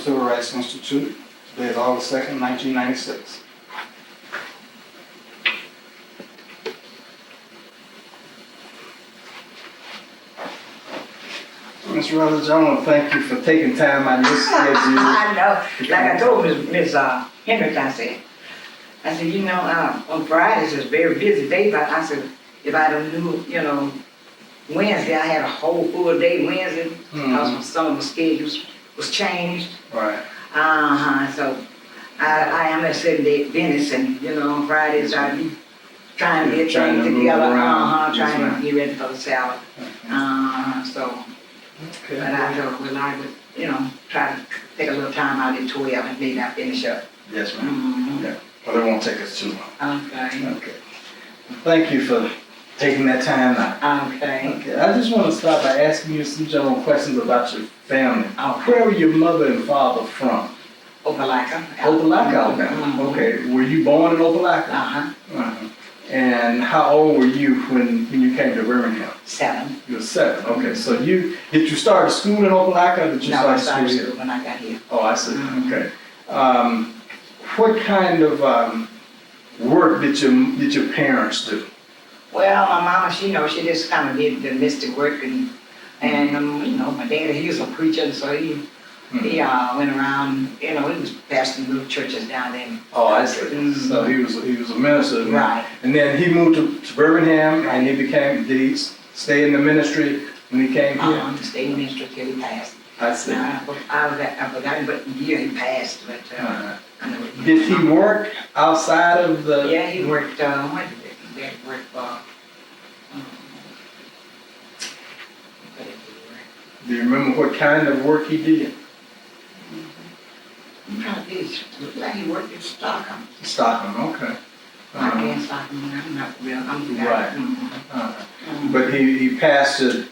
Civil Rights Institute. Today is August 2nd, 1996. Mr. Rutledge, I want to thank you for taking time out of your schedule. I know. Like I told Miss Hendricks, I said, you know, on Fridays it's a very busy day, but I said, if I don't knew, you know, Wednesday, I had a whole full day Wednesday, because some of the schedules was changed. Right. So I am at 7-day Adventist, and you know, on Fridays I be trying to get things together, trying to get ready for the Sabbath. So, Okay. but I thought, well, I would, you know, try to take a little time out at 12 and maybe I finish up. Yes, ma'am. Yeah. Well, it won't take us too long. Okay. Okay. Thank you for taking that time out. Okay. Okay. I just want to start by asking you some general questions about your family. Okay. Where were your mother and father from? Opelika. Opelika, Alabama. Okay. Were you born in Opelika? Uh-huh. And how old were you when you came to Birmingham? 7. You were 7. Okay. So did you start school in Opelika, or did you No, I start started school school when I got here. Oh, I see. Okay. What kind of work did your parents do? Well, my mama, she just kind of did domestic work, and you know, my daddy, he was a preacher, so he went around, you know, he was pastoring little churches down there. Oh, I see. So he was a minister. Right. And then he moved to Birmingham, and did he stay in the ministry when he came here? He stayed in ministry till he passed. I see. I forgot what year he passed, but I know what Did he work outside of the? Yeah, he worked, what did he work for? Do you remember what kind of work he did? I'm trying to think, looked like he worked in Stockholm. Stockholm, okay. I can't Stockholm, I'm not real, I'm Right. But he pastored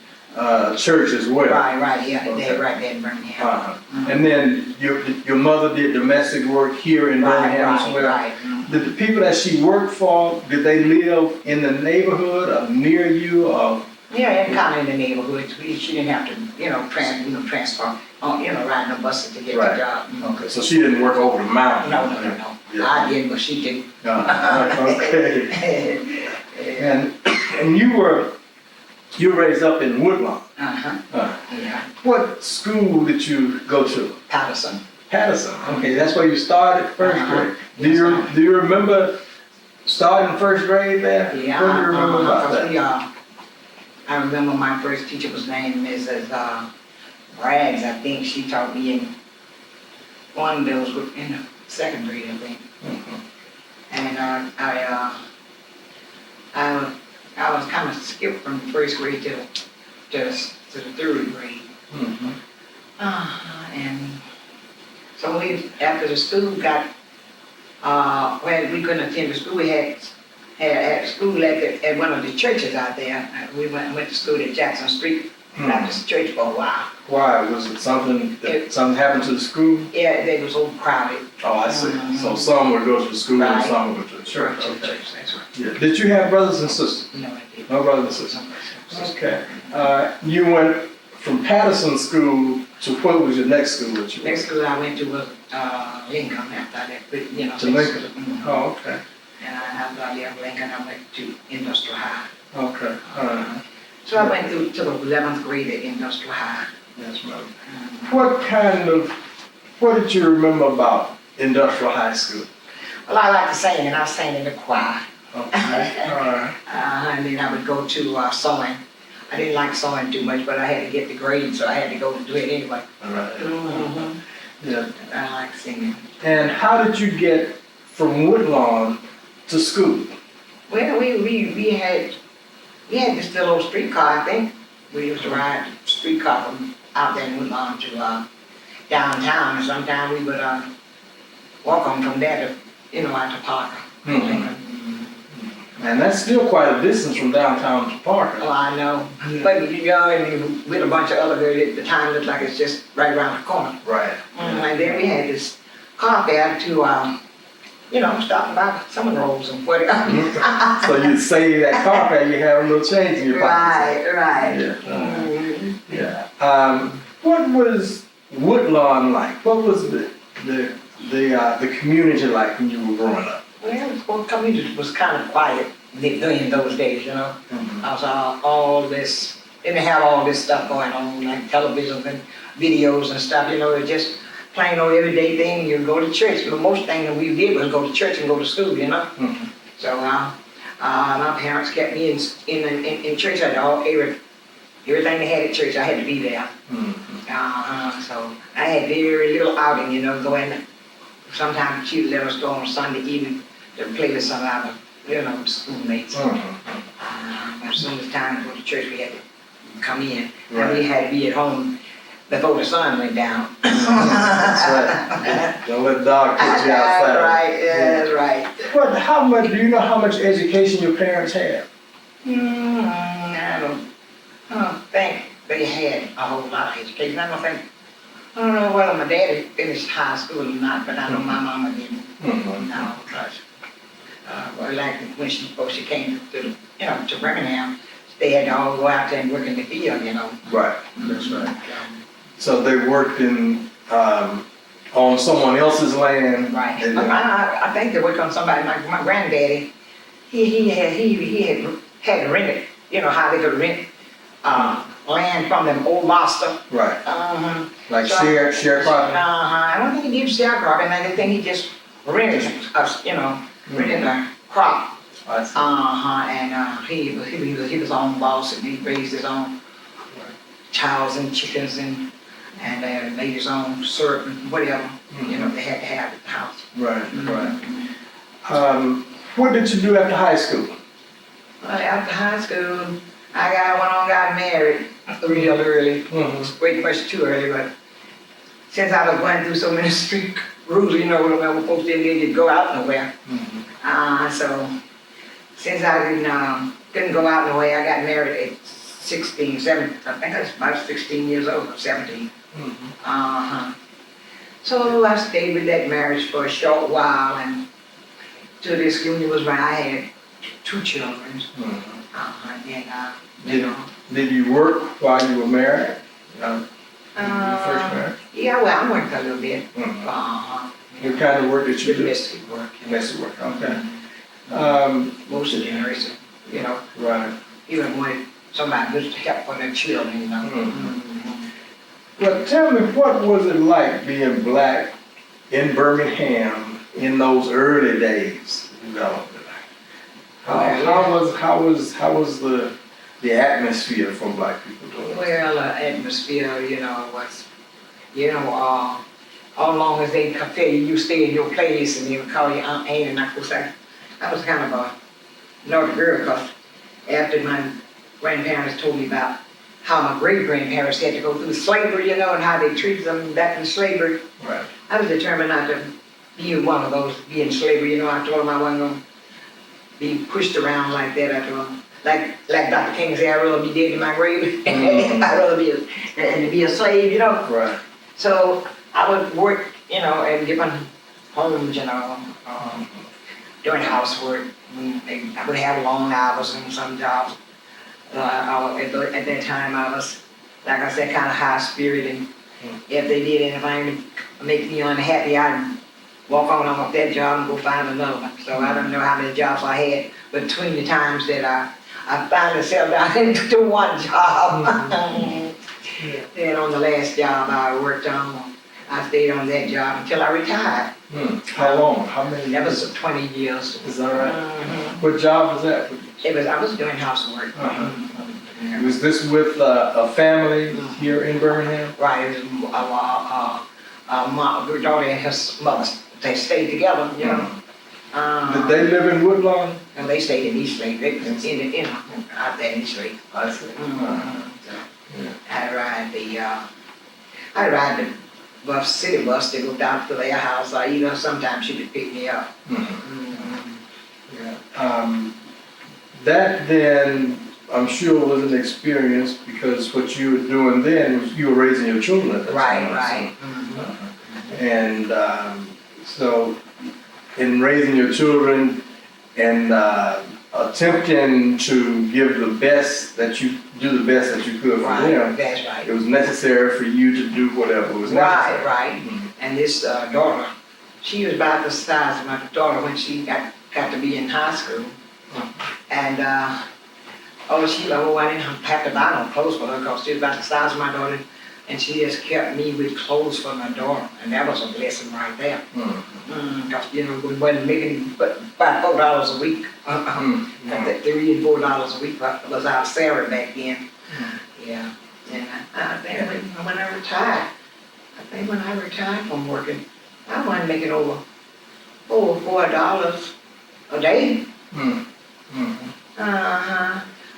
church as well. Right, yeah, Okay. right there in Birmingham. And then your mother did domestic work here in Birmingham as well. Right. Did the people that she worked for, did they live in the neighborhood or near you or? Yeah, kind of in the neighborhood. She didn't have to, you know, transfer, riding a bus to get the job. Okay, so she didn't work over the mountain? No. Yeah. I did, but she didn't. Okay. And you were raised up in Woodlawn. Yeah. What school did you go to? Patterson. Patterson. Okay, that's where you started first grade. Do you remember starting first grade there? Yeah. What do you remember about that? I remember my first teacher was named Mrs. Braggs. I think she taught me in one of those in the 2nd grade, I think. And I was kind of skipped from the 1st grade to the 3rd grade. And so after the school got, when we couldn't attend the school, we had school at one of the churches out there. We went to school at Jackson Street Baptist Church for a while. Why? Was it something happened to the school? Yeah, they was overcrowded. Oh, I see. So some would go to the school and some would go to the church. Okay. That's right. Yeah. Did you have brothers and sisters? No, I didn't. No brothers and sisters. Okay. You went from Patterson School to what was your next school that you went? Next school I went to was Lincoln after that. But, you know, To Lincoln? Oh, okay. And after I left Lincoln, I went to Industrial High. Okay. So I went through to the 11th grade at Industrial High. Yes, ma'am. What did you remember about Industrial High School? Well, I like to sing, and I sang in the choir. Okay. All right. And then I would go to sewing. I didn't like sewing too much, but I had to get the grade, so I had to go do it anyway. All right. Yeah. I like singing. And how did you get from Woodlawn to school? Well, we had this little old streetcar, I think. We used to ride the streetcar from out there in Woodlawn to downtown, and sometimes we would walk on from there to, you know, out to Parker. And that's still quite a distance from downtown to Parker. Oh, I know. But you go and with a bunch of other girls, at the time looked like it's just right around the corner. Right. And then we had this car fare to, you know, stop by some rolls and whatever. So you save that car fare, you have a little change in your pocket. Right. Yeah. Yeah. What was Woodlawn like? What was the community like when you were growing up? Well, community was kind of quiet in those days, you know. Mm-hmm. I was all this, didn't have all this stuff going on, like television and videos and stuff, you know. It just plain old everyday thing. You go to church. The most thing that we did was go to church and go to school, you know. Mm-hmm. So my parents kept me in church. I had everything they had at church. I had to be there. Mm-hmm. So I had very little outing, you know, going. Sometimes she'd let us go on Sunday evening to play with some of our, you know, schoolmates. Mm-hmm. As soon as time to go to church, we had to come in. Right. And we had to be at home before the sun went down. That's right. Don't let the dog catch you outside. That's right, yeah, that's right. What? How much? Do you know how much education your parents had? I don't think they had a whole lot of education. I don't know whether my daddy finished high school or not, but I know my mama didn't. Mm-hmm. No, because well, like when she came to to Birmingham, they had to all go out there and work in the field, you know. Right. That's right. So they worked in on someone else's land. Right. And, I think they worked on somebody. My granddaddy, he had rented. You know how they could rent land from them old master. right. Like So sharecropping. I don't think he did sharecropping. I think he just rented us. You know, rented a crop. I see. And he was his own boss, and he raised his own cows and chickens and made his own syrup and whatever. You know, they had to have at the house. Right. Right. What did you do after high school? Well, after high school, I went on, got married real early. Mm-hmm. Way much too early, but since I was going through so many street rules, you know, where folks didn't need to go out nowhere. Mm-hmm. So since I couldn't go out nowhere, I got married at 16, 17. I think I was about 16 years old, or 17. Mm-hmm. So I stayed with that marriage for a short while, and till this union was right, I had 2 children. Mm-hmm. Did you work while you were married? Your first marriage? Yeah, well, I worked a little bit. Mm-hmm. What kind of work did you do? Domestic work. Domestic work. Okay. Most of the generation, you know, Right. even wanted somebody who's to help for their children, you know. Well, tell me, what was it like being black in Birmingham in those early days? You know, how was the atmosphere for black people doing? Well, atmosphere, you know, was, how long as they compare you, you stay in your place and they would call you Aunt Anne, and I was kind of a naughty girl, because after my grandparents told me about how my great-grandparents had to go through slavery, you know, and how they treated them back in slavery. Right. I was determined not to be one of those, be in slavery, you know. I told them I wasn't going to be pushed around like that. I told them, like Dr. King said, I'd rather be dead in my grave. I'd rather be a slave, you know. Right. So I would work, you know, in different homes, you know, doing housework. I would have long hours in some jobs. At that time, I was, like I said, kind of high spirited. And if they did anything to make me unhappy, I'd walk on off that job and go find another one. So I don't know how many jobs I had between the times that I finally settled down into one job. Then on the last job I worked on, I stayed on that job until I retired. How long? How many? That was 20 years. Is that right? What job was that? I was doing housework. Was this with a family here in Birmingham? Right. It was my daughter and his mother. They stayed together, you know. Did they live in Woodlawn? No, they stayed in East Lake. They was out there in East Lake. I see. I'd ride the city bus to go down to their house, or either sometimes she would pick me up. That then, I'm sure, was an experience, because what you were doing then was you were raising your children at the time. Right. And so, in raising your children and attempting to give the best that you could for them. That's right. It was necessary for you to do whatever was necessary. Right. And this daughter, she was about the size of my daughter when she got to be in high school. And I didn't have to buy no clothes for her because she was about the size of my daughter. And she just kept me with clothes for my daughter. And that was a blessing right there. Because, we wasn't making but about $4 a week. $3 and $4 a week was our salary back then. Yeah. And when I retired, from working, I wasn't making over $4 a day.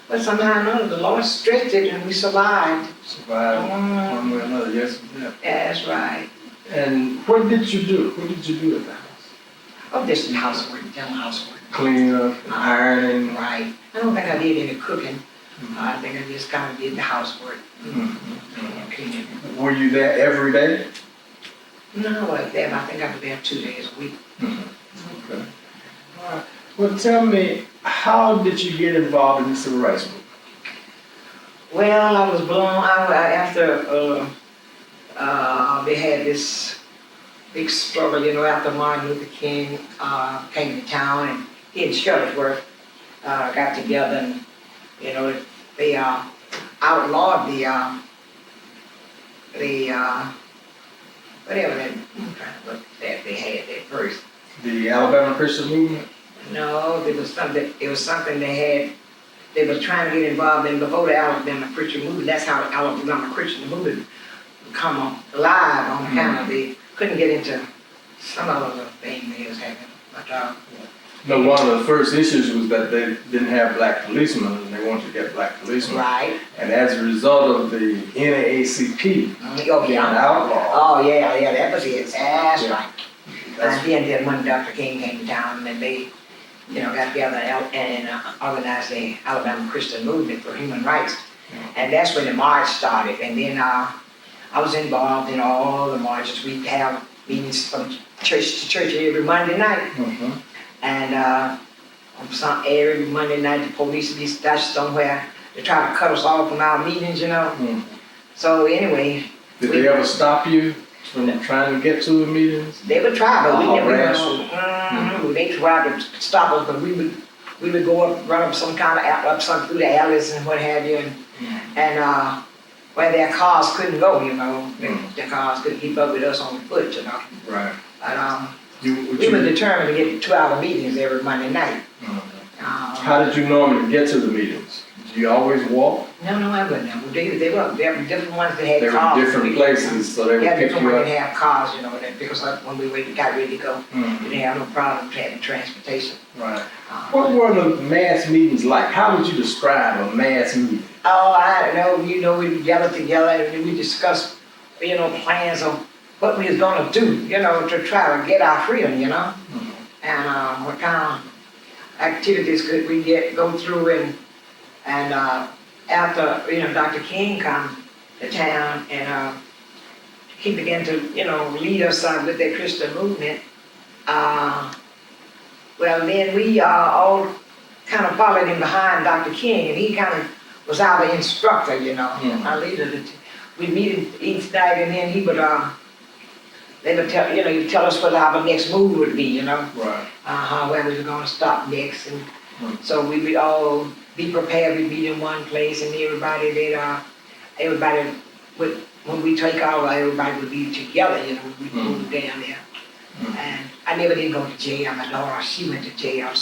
But somehow or another, the Lord stretched it and we survived. One way or another, yes. Yeah, that's right. And what did you do? What did you do at the house? Oh, just housework, general housework. Cleaning up, ironing. Right. I don't think I did any cooking. I think I just kind of did the housework. Cleaning. Were you there every day? No, I wasn't there. I think I was there 2 days a week. Okay. All right. Well, tell me, how did you get involved in the civil rights movement? Well, I was blown out after they had this big struggle, after Martin Luther King came to town, and he and Shuttlesworth got together, and they outlawed whatever that they had at first. The Alabama Christian movement? No, it was something they had. They were trying to get involved in before the Alabama Christian movement. That's how the Alabama Christian movement come alive on account of they couldn't get into some other thing they was having. But one of the first issues was that they didn't have black policemen, and they wanted to get black policemen. Right. And as a result of the NAACP being outlawed. Oh yeah, that was it. That's right. And then when Dr. King came to town, and they got together and organized the Alabama Christian Movement for Human Rights. And that's when the march started. And then I was involved in all the marches. We'd have meetings from church to church every Monday night. And every Monday night, the police would be stashed somewhere to try to cut us off from our meetings, So anyway. Did they ever stop you from trying to get to the meetings? They would try, but we never. They tried to stop us, but we would go up, run up some kind of through the alleys and what have you, and where their cars couldn't go, their cars couldn't keep up with us on foot, Right. But we were determined to get 2-hour meetings every Monday night. How did you normally get to the meetings? Did you always walk? No, I wouldn't. They were different ones that had cars. They were different places, so they would pick you up. Different ones that had cars, that pick us up when we got ready to go. We didn't have no problem having transportation. Right. What were the mass meetings like? How would you describe a mass meeting? Oh, I don't know. We'd gather together and we discussed, plans of what we was gonna do, to try to get our freedom, and what kind of activities could we go through, and after Dr. King come to town and he began to lead us with that Christian movement. Well, then we all kind of followed him behind Dr. King, and he kind of was our instructor, our leader. We'd meet him each night, and then he would they would tell he'd tell us what our next move would be, Right. Where we were going to stop next, and so we would all be prepared. We'd meet in one place, and everybody would, when we take off, everybody would be together, we'd move down there. And I never did go to jail. My daughter, she went to jail.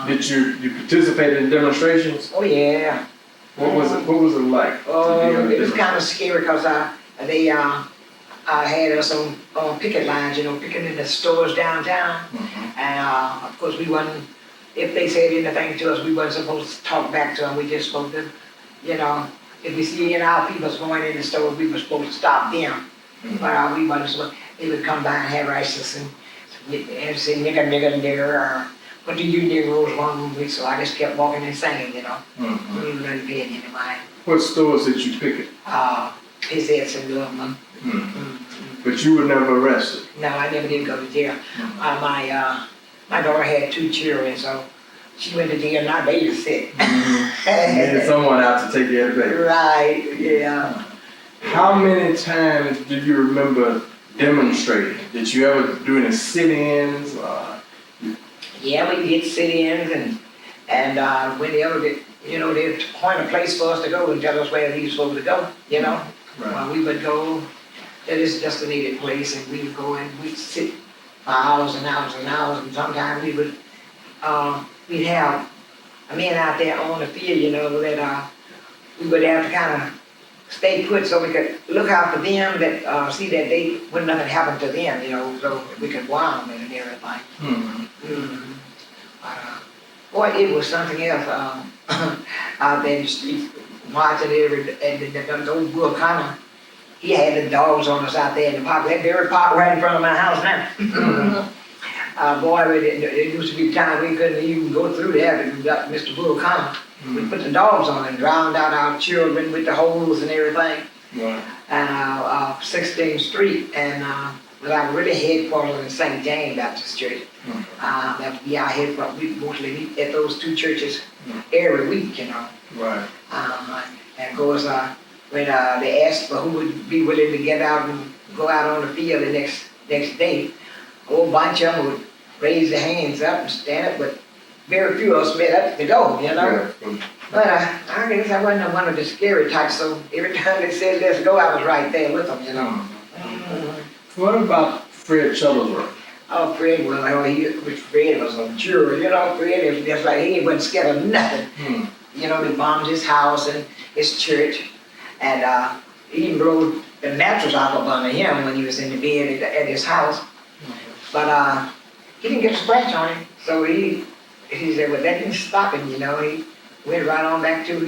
Did you participate in demonstrations? Oh yeah. What was it like? It was kind of scary because they had us on picket lines, picking in the stores downtown. And of course we wasn't, if they said anything to us, we wasn't supposed to talk back to them. We just supposed to, if we see our people going in the store, we were supposed to stop them. But we wasn't supposed. They would come by and have rices and say nigger, or what do you Negroes want with me? So I just kept walking and singing, We didn't really pay any mind. What stores did you picket? His ass and Birmingham. But you were never arrested? No, I never did go to jail. My daughter had 2 children, so she went to jail, not babysit. Needed someone out to take care of the baby. Right, yeah. How many times do you remember demonstrating? Did you ever do any sit-ins? Yeah, we did sit-ins and whenever they'd point a place for us to go and tell us where we were supposed to go, Right. Well, we would go to this designated place and we would go and we'd sit for hours and hours and hours, and sometimes we'd have a man out there on the field, that we would have to kind of stay put so we could look out for them, that see that they wouldn't nothing happen to them, so we could wow them and everything. Mm-hmm. Boy, it was something else out there in the streets, marching and old Will Connor. He had the dogs on us out there in the park. That very park right in front of my house now. Boy, it used to be time we couldn't even go through there because we got Mr. Will Connor. We put the dogs on and drowned out our children with the hose and everything. Right. And 16th Street, and was our really headquarters in St. James Baptist Church. That would be our headquarters. We mostly meet at those two churches every week, Right. And of course, when they asked for who would be willing to get out and go out on the field the next day, a whole bunch of them would raise their hands up and stand up, but very few of us met up to go, Yeah. But I guess I wasn't one of the scary types, so every time they said let's go, I was right there with them, What about Fred Shuttlesworth? Oh, Fred was, Fred was a juror, Fred was just like, he wasn't scared of nothing. They bombed his house and his church, and he even blew the mattress off up under him when he was in the bed at his house. But he didn't get a scratch on him, so he said, well, that didn't stop him, he went right on back to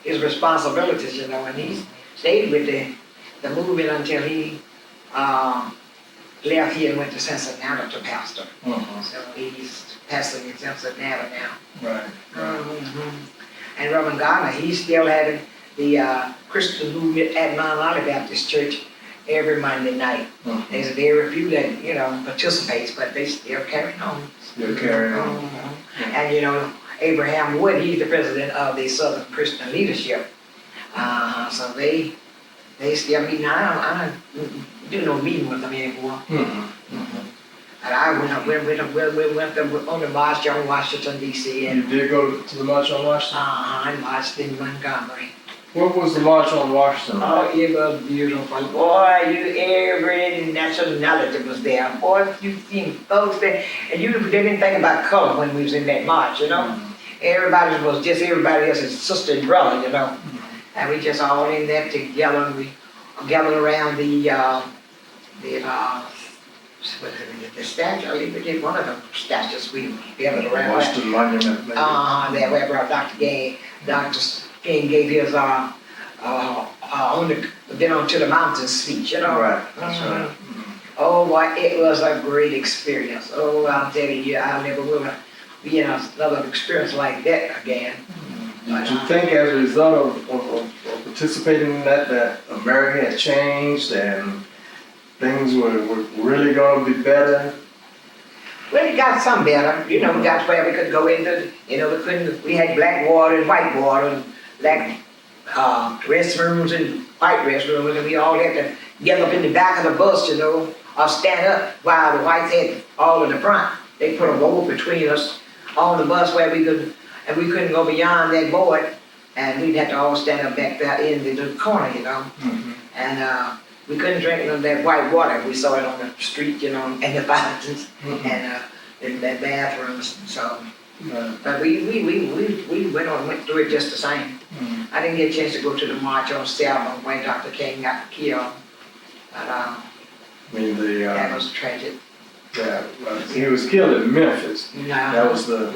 his responsibilities, and he stayed with the movement until he left here and went to Cincinnati to pastor. So he's pastoring in Cincinnati now. Right. And Reverend Gardner, he's still having the Christian movement at Mount Olive Baptist Church every Monday night. There's very few that, participates, but they still carry on. Still carrying on. And Abraham Wood, he's the president of the Southern Christian Leadership. So they still meet. I don't do no meeting with them anymore. And I went them on the march on Washington, D.C. You did go to the March on Washington? I marched in Montgomery. What was the March on Washington like? Oh, it was beautiful. Boy, every nationality was there. Boy, you seen folks there. And they didn't think about color when we was in that march, Everybody was just everybody else's sister and brother, And we just all in there together, and we gathered around the statue. We did one of the statues we gathered around. Washington Monument. There where Dr. King gave his been on to the mountain speech, Right, that's right. Oh boy, it was a great experience. Oh, I'm telling you, I never will be in another experience like that again. Did you think as a result of participating in that America had changed and things were really going to be better? Well, it got some better. We got where we could go into, we had black water and white water, and black restrooms and white restrooms, and we all had to get up in the back of the bus, or stand up while the whites had all in the front. They put a rope between us on the bus where we couldn't go beyond that board, and we'd have to all stand up back there in the corner, And we couldn't drink none of that white water. We saw it on the street, and the fountains, and in the bathrooms. So, but we went through it just the same. I didn't get a chance to go to the march on Selma when Dr. King got killed, but that was tragic. Yeah, he was killed in Memphis. No, That was the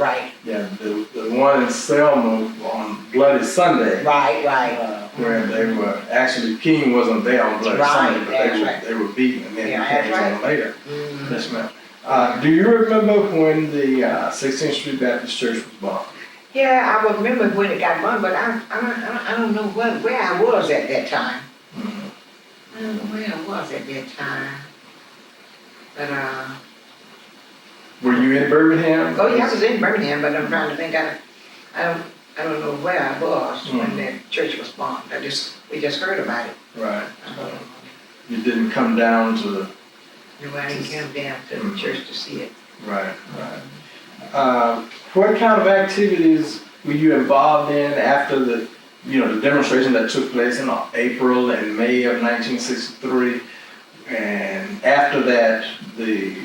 one in Selma on Bloody Sunday. Right. Where they were actually King wasn't there on Bloody Sunday, but they were beaten, and then he came on later. Yes, ma'am. Do you remember when the 16th Street Baptist Church was bombed? Yeah, I remember when it got bombed, but I don't know where I was at that time. I don't know where I was at that time. But were you you in Birmingham? Oh, yeah, I was in Birmingham, but I'm trying to think, I don't know where I was when that church was bombed. We just heard about it. Right. You didn't come down to the... No, I didn't come down to the church to see it. Right, right. What kind of activities were you involved in after the demonstration that took place in April and May of 1963? And after that, we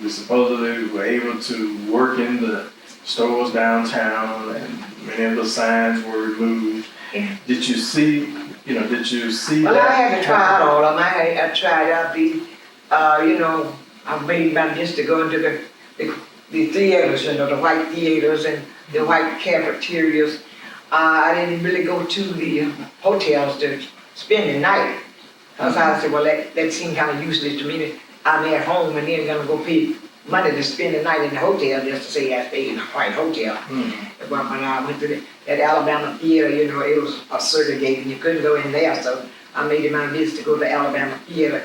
supposedly were able to work in the stores downtown, and many of the signs were removed. Yeah. Did you see Well, that? I had to try out all of them. I tried out I made my list to go into the theaters, the white theaters and the white cafeterias. I didn't really go to the hotels to spend the night. Because I said, well, that seemed kind of useless to me. I'm at home and then gonna go pay money to spend the night in the hotel just to say I stayed in a white hotel. But when I went to that Alabama theater, it was a certain gate and you couldn't go in there. So I made it my business to go to the Alabama theater.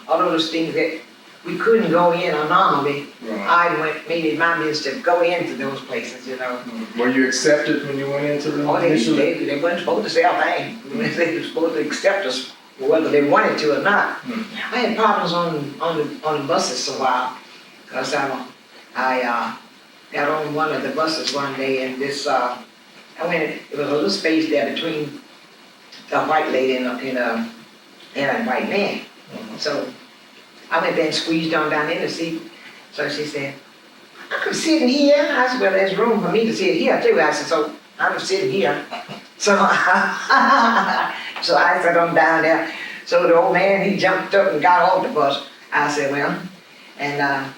All of those things that we couldn't go in anomaly, I made it my business to go into those places, Were you accepted when you went into them? Oh, they weren't supposed to sell things. They were supposed to accept us whether they wanted to or not. I had problems on the buses for a while because I got on one of the buses one day and it was a little space there between a white lady and a white man. So I went there and squeezed on down in the seat. So she said, I could sit in here. I said, well, there's room for me to sit here too. I said, so I'm sitting here. So I sat on down there. So the old man, he jumped up and got off the bus. I said, well, and I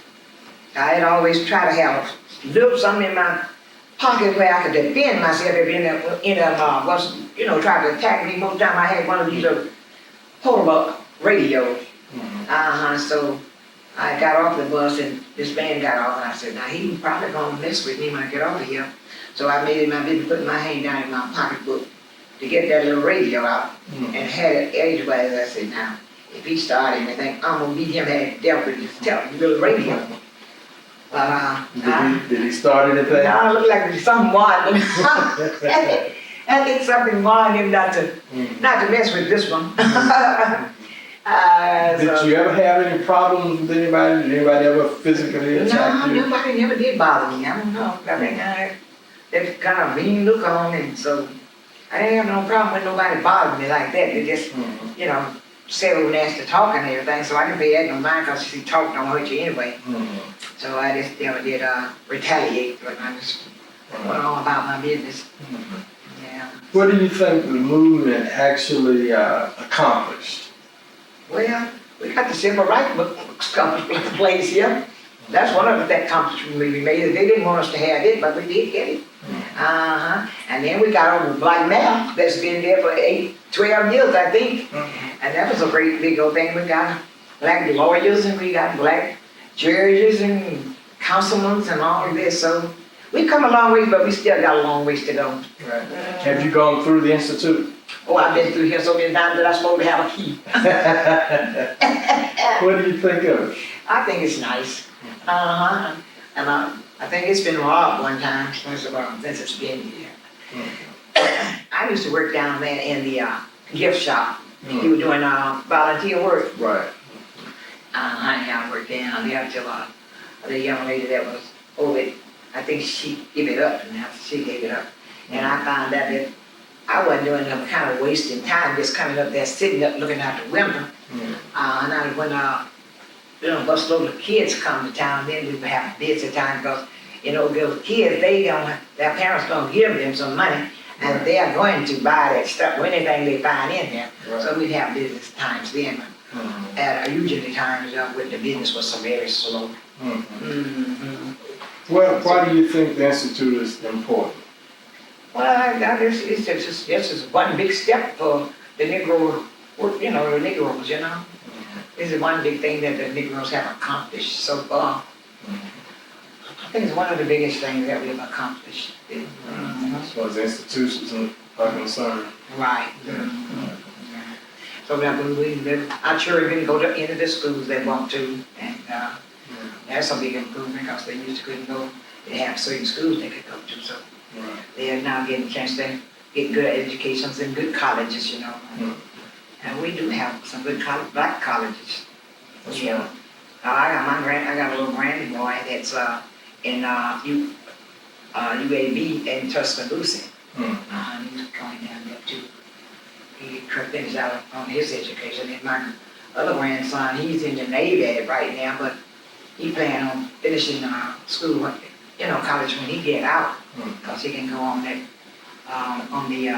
had always tried to have a little something in my pocket where I could defend myself if any was, trying to attack me. Most time I had one of these little portable radios. So I got off the bus and this man got off and I said, now he's probably gonna mess with me when I get over here. So I made it my business putting my hand down in my pocketbook to get that little radio out and had it edgeways. I said, now if he started anything, I'm gonna beat him had dealt with his little radio. Did he start anything? No, it looked like something wild. I think something wild him not to mess with this one. Did you ever have any problems with anybody? Did anybody ever physically attack you? No, nobody never did bother me. I don't know. I think I had that kind of mean look on, and so I didn't have no problem with nobody bothering me like that. They just, say little nasty talking and everything, so I didn't pay that no mind because she talk don't hurt you anyway. So I just never did retaliate, but I just went on about my business. Yeah. What do you think the movement actually accomplished? Well, we got the civil rights place here. That's one of the accomplishments we made. They didn't want us to have it, but we did get it. And then we got over black mail that's been there for 12 years, I think. And that was a great big old thing. We got black lawyers and we got black judges and councilmen and all of this. So we've come a long way, but we still got a long ways to go. Right. Have you gone through the Institute? Oh, I've been through here so many times that I'm supposed to have a key. What do you think of it? I think it's nice. And I think it's been robbed one time since it's been here. I used to work down there in the gift shop. You were doing volunteer work. Right. I worked down there till the young lady that was over it, I think she gave it up, and after she gave it up. And I found out that I wasn't doing no kind of wasting time just coming up there, sitting up, looking out the window. And when busload of kids come to town, then we would have a busy time because, those kids, their parents gonna give them some money and they are going to buy that stuff, anything they find in there. Right. So we'd have business times then. Usually times when the business was so very slow. Well, why do you think the Institute is important? Well, it's just one big step for the Negro, the Negroes, This is one big thing that the Negroes have accomplished so far. I think it's one of the biggest things that we've accomplished. As far as institutions are concerned. Right. So that when our children can go to any of the schools they want to, and That's a big improvement because they used to couldn't go, they have certain schools they could go to, so Right. they are now getting a chance to get good educations and good colleges, you know. And we do have some good black colleges. That's Yeah. I got a little granny boy that's in UAB in Tuscaloosa. He's going down there too. He finished out on his education. And my other grandson, he's in the Navy right now, but he plan on finishing school, you know, college when he get out, because he can go on that on the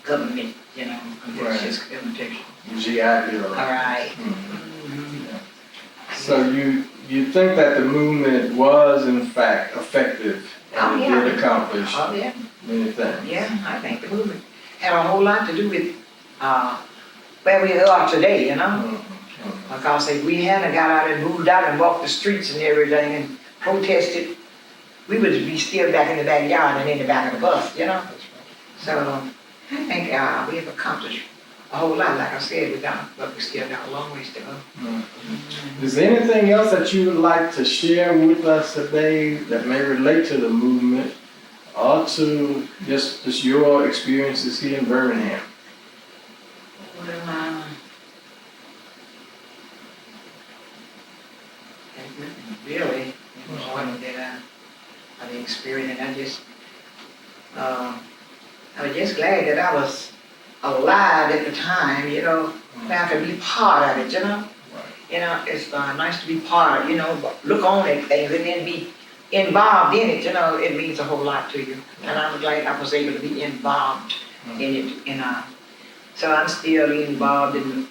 government, you know, Right. his invitation. GI Bill. All right. So you think that the movement was in fact effective and yeah. did accomplish Oh, yeah. many things? Yeah, I think the movement had a whole lot to do with where we are today, you know? Because if we hadn't got out and moved out and walked the streets and everything and protested, we would be still back in the backyard and in the back of the bus, you know? So I think we have accomplished a whole lot, like I said, but we still got a long ways to go. Is there anything else that you would like to share with us today that may relate to the movement or to just your experiences here in Birmingham? Well, really, important that I've experienced, I was just glad that I was alive at the time, you know, that I could be part of it, you know. You know, it's nice to be part, you know, look on at things and then be involved in it, you know, it means a whole lot to you. And I'm glad I was able to be involved in it, and so I'm still involved in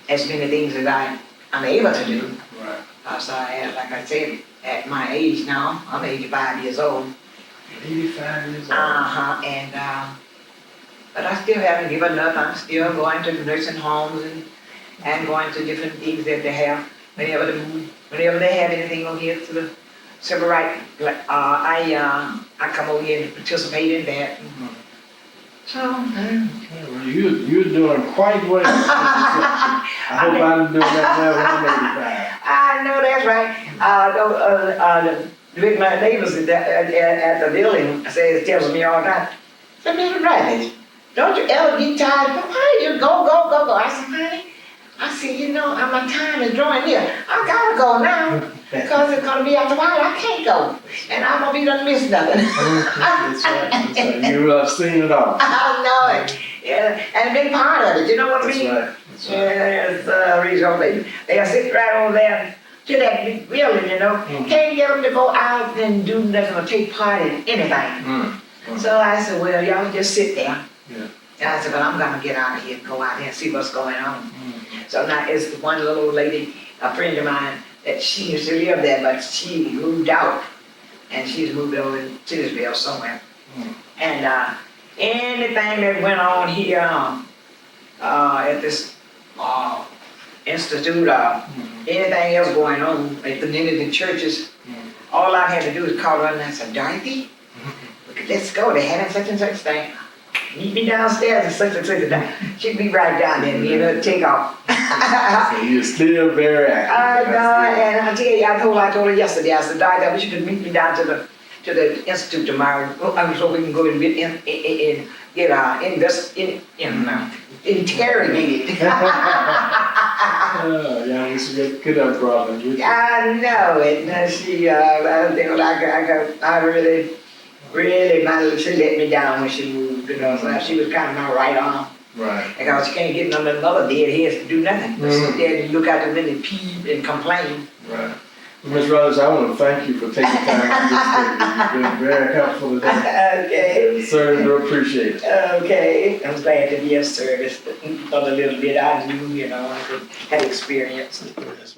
as many things that I'm able to do. Right. So like I said, at my age now, I'm 85 years old. 85 years old. And but I still haven't given up. I'm still going to nursing homes and going to different things that they have. Whenever they have anything on here to the civil rights, I come over here and participate in that. So Well, you're doing quite well. I hope I'm doing that well when I'm 85. I know that's right. With my neighbors at the building tells me all the time, say, Mr. Rutledge, don't you ever get tired? Why you go? I said, honey, I said, you know, my time is drawing near. I gotta go now, because it's gonna be after a while. I can't go, and I'm gonna be done miss nothing. That's right. You have seen it all. I know it. Yeah, and been part of it. You know what I mean? That's right. Yes, reason they sit right over there to that big building, you know. Can't get them to go out and do nothing or take part in anything. So I said, well, y'all just sit there. Yeah. And I said, well, I'm gonna get out of here and go out here and see what's going on. So now it's one little old lady, a friend of mine, that she used to live there, but she moved out, and she's moved over to Titusville somewhere. And anything that went on here at this institute, anything else going on at the churches, all I had to do is call her and I said, Dorothy, let's go. They're having such and such thing. Meet me downstairs and such and such a thing. She'd be right down there, me and her take off. So you're still very active. I know, and I tell you, I told her yesterday, I said, Dorothy, I wish you could meet me down to the institute tomorrow, so we can go and get interrogated. Oh, yeah, we could have brought them with you. I know it. And she, I think I really might she let me down when she moved, because she was kind of my right arm. Right. Because she can't get none of another dead heads to do nothing. But sit there and look out the window, peep and complain. Right. Ms. Rutledge, I want to thank you for taking time out this day. You've been very helpful today. Okay. Certainly do appreciate it. Okay. I'm glad to be of service. For the little bit I knew, I had experience.